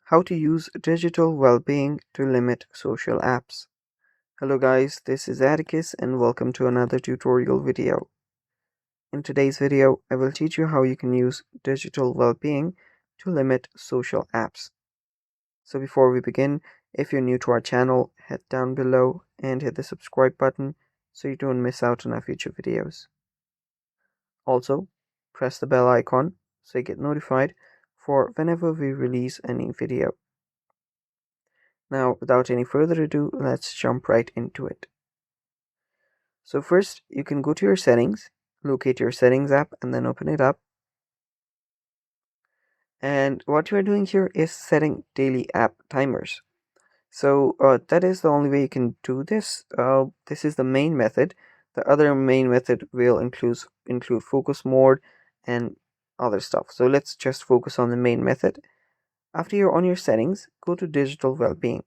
How to use digital well-being to limit social apps. Hello guys, this is Atticus and welcome to another tutorial video. In today's video, I will teach you how you can use digital well-being to limit social apps. So before we begin, if you're new to our channel, head down below and hit the subscribe button so you don't miss out on our future videos. Also, press the bell icon so you get notified for whenever we release a new video. Now, without any further ado, let's jump right into it. So first, you can go to your settings, locate your settings app, and then open it up. And what you are doing here is setting daily app timers. So that is the only way you can do this. This is the main method. The other main method will include focus mode and other stuff. So let's just focus on the main method. After you're on your settings, go to digital well-being.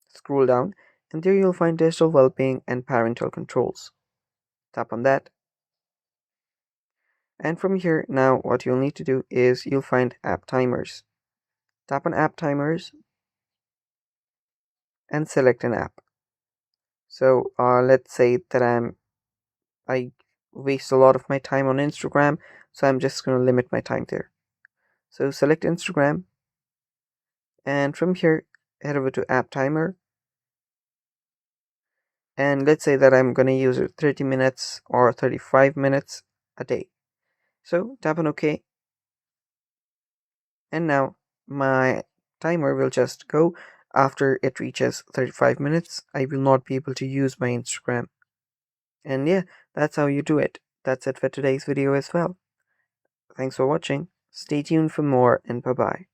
Scroll down and there you'll find digital well-being and parental controls. Tap on that. And from here, now what you'll need to do is you'll find app timers. Tap on app timers and select an app. So let's say that I waste a lot of my time on Instagram, so I'm just going to limit my time there. So select Instagram and from here head over to app timer, and let's say that I'm going to use it 30 minutes or 35 minutes a day. So tap on OK, and now my timer will just go. After it reaches 35 minutes, I will not be able to use my Instagram. And yeah, that's how you do it. That's it for today's video as well. Thanks for watching. Stay tuned for more, and bye bye.